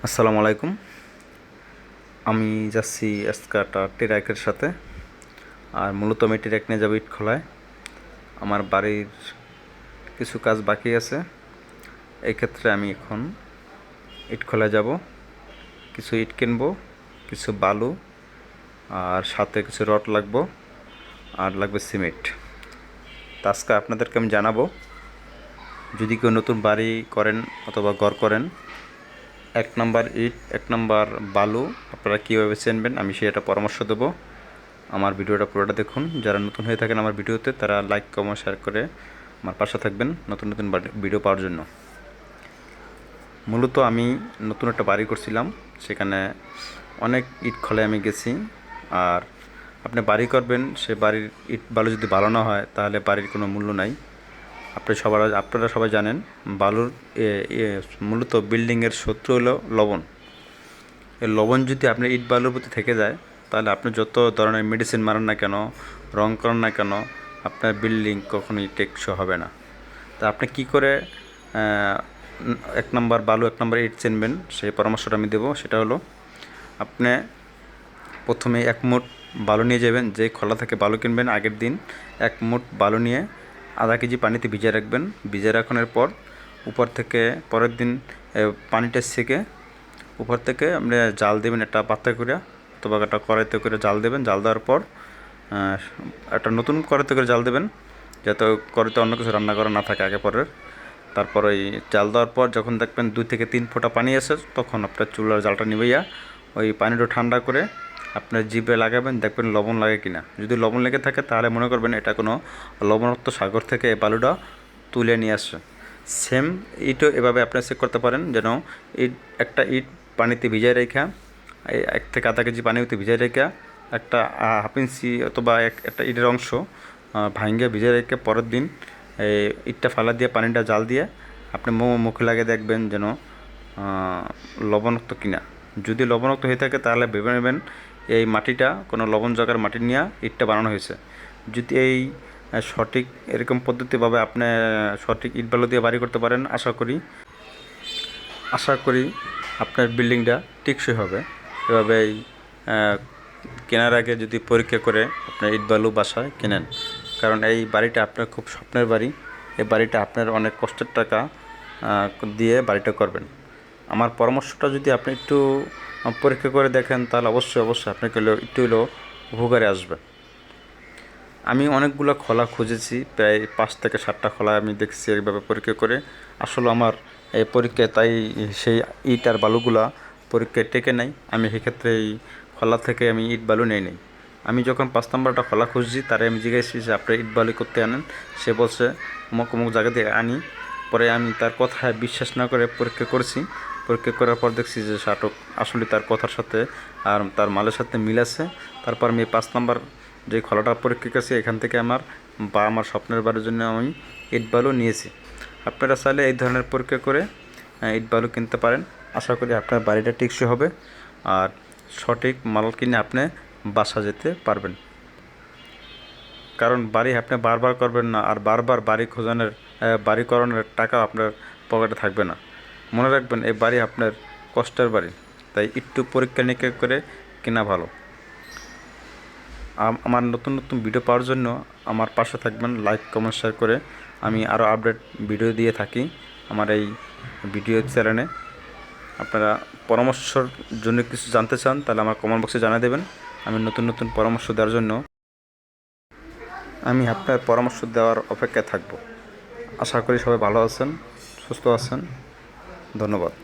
আসসালামু আলাইকুম। আমি যাচ্ছি আজকে একটা ট্রাকের সাথে। আর মূলত আমি ট্রাক নিয়ে যাবো ইটখলায়। আমার বাড়ির কিছু কাজ বাকি আছে, এই ক্ষেত্রে আমি এখন ইটখলায় যাব। কিছু ইট কিনবো, কিছু বালু, আর সাথে কিছু রড লাগবো, আর লাগবে সিমেন্ট। তা আজকে আপনাদেরকে আমি জানাবো, যদি কেউ নতুন বাড়ি করেন অথবা ঘর করেন, 1 নম্বর ইট 1 নম্বর বালু আপনারা কীভাবে চিনবেন আমি সেটা পরামর্শ দেবো। আমার ভিডিওটা পুরোটা দেখুন। যারা নতুন হয়ে থাকেন আমার ভিডিওতে, তারা লাইক কমেন্ট শেয়ার করে আমার পাশে থাকবেন নতুন নতুন ভিডিও পাওয়ার জন্য। মূলত আমি নতুন একটা বাড়ি করছিলাম, সেখানে অনেক ইট খোলায় আমি গেছি। আর আপনি বাড়ি করবেন, সে বাড়ির ইট বালু যদি ভালো না হয় তাহলে বাড়ির কোনো মূল্য নাই। আপনারা সবাই জানেন, বালুর মূলত বিল্ডিংয়ের শত্রু হলো লবণ। এই লবণ যদি আপনার ইট বালুর প্রতি থেকে যায়, তাহলে আপনি যত ধরনের মেডিসিন মারেন না কেন, রং করেন না কেন, আপনার বিল্ডিং কখনোই টেকসই হবে না। তা আপনি কী করে 1 নম্বর বালু 1 নম্বর ইট চিনবেন, সেই পরামর্শটা আমি দেবো। সেটা হলো, আপনি প্রথমে 1 মুঠ বালু নিয়ে যাবেন। যে খোলা থেকে বালু কিনবেন, আগের দিন 1 মুঠ বালু নিয়ে আধা কেজি পানিতে ভিজিয়ে রাখবেন। ভিজিয়ে রাখানোর পর উপর থেকে পরের দিন পানিটা সেকে উপর থেকে আপনি জাল দেবেন একটা পাত্রে করে, অথবা একটা কড়াইতে করে জাল দেবেন। জাল দেওয়ার পর একটা নতুন কড়াইতে করে জাল দেবেন, যাতে কড়াইতে অন্য কিছু রান্না করা না থাকে আগে পরের। তারপর ওই জাল দেওয়ার পর যখন দেখবেন 2 থেকে 3 ফোঁটা পানি আসে, তখন আপনার চুলার জালটা নিভাইয়া ওই পানিটা ঠান্ডা করে আপনার জিভে লাগাবেন, দেখবেন লবণ লাগে কিনা। যদি লবণ লেগে থাকে তাহলে মনে করবেন এটা কোনো লবণাক্ত সাগর থেকে এই বালুটা তুলে নিয়ে আসছে। সেম ইটও এভাবে আপনি চেক করতে পারেন, যেন একটা ইট পানিতে ভিজায় রেখা, 1 থেকে আধা কেজি পানিতে ভিজায় রেখা একটা 1/2 ইঞ্চি অথবা একটা ইটের অংশ ভাঙ্গে ভিজে রেখে পরের দিন এই ইটটা ফালা দিয়ে পানিটা জাল দিয়ে আপনি মুখে লাগিয়ে দেখবেন যেন লবণাক্ত কিনা। যদি লবণাক্ত হয়ে থাকে তাহলে ভেবে নেবেন এই মাটিটা কোনো লবণ জায়গার মাটি নিয়ে ইটটা বানানো হয়েছে। যদি এই সঠিক এরকম পদ্ধতিভাবে আপনি সঠিক ইট বালু দিয়ে বাড়ি করতে পারেন, আশা করি আপনার বিল্ডিংটা টেকসই হবে। এভাবেই কেনার আগে যদি পরীক্ষা করে আপনার ইট বালু বাসায় কেনেন, কারণ এই বাড়িটা আপনার খুব স্বপ্নের বাড়ি। এই বাড়িটা আপনার অনেক কষ্টের টাকা দিয়ে বাড়িটা করবেন। আমার পরামর্শটা যদি আপনি একটু পরীক্ষা করে দেখেন, তাহলে অবশ্যই আপনাকে একটু হলেও উপকারে আসবে। আমি অনেকগুলো খোলা খুঁজেছি, প্রায় 5 থেকে 7টা খোলা আমি দেখছি এইভাবে পরীক্ষা করে। আসলে আমার এই পরীক্ষায় তাই সেই ইট আর বালুগুলা পরীক্ষায় টেকে নাই। আমি সেক্ষেত্রে এই খোলা থেকে আমি ইট বালু নেই। আমি যখন 5 নম্বরটা খোলা খুঁজছি, তারে আমি জিজ্ঞাসি যে আপনি ইট বালু করতে আনেন। সে বলছে অমুক জায়গা থেকে আনি। পরে আমি তার কথায় বিশ্বাস না করে পরীক্ষা করেছি। পরীক্ষা করার পর দেখছি যে সাটক আসলে তার কথার সাথে আর তার মালের সাথে মিল আছে। তারপর আমি 5 নম্বর যে খোলাটা পরীক্ষা করেছি, এখান থেকে আমার স্বপ্নের বাড়ির জন্য আমি ইট বালু নিয়েছি। আপনারা চাইলে এই ধরনের পরীক্ষা করে ইট বালু কিনতে পারেন। আশা করি আপনার বাড়িটা টেকসই হবে, আর সঠিক মাল কিনে আপনি বাসা যেতে পারবেন। কারণ বাড়ি আপনি বারবার করবেন না, আর বারবার বাড়ি করানোর টাকা আপনার পকেটে থাকবে না। মনে রাখবেন, এই বাড়ি আপনার কষ্টের বাড়ি, তাই একটু পরীক্ষা নিরীক্ষা করে কেনা ভালো। আমার নতুন নতুন ভিডিও পাওয়ার জন্য আমার পাশে থাকবেন, লাইক কমেন্ট শেয়ার করে। আমি আরও আপডেট ভিডিও দিয়ে থাকি আমার এই ভিডিও চ্যানেলে। আপনারা পরামর্শের জন্য কিছু জানতে চান, তাহলে আমার কমেন্ট বক্সে জানিয়ে দেবেন। আমি নতুন নতুন পরামর্শ দেওয়ার জন্য আমি আপনার পরামর্শ দেওয়ার অপেক্ষায় থাকব। আশা করি সবাই ভালো আছেন, সুস্থ আছেন। ধন্যবাদ।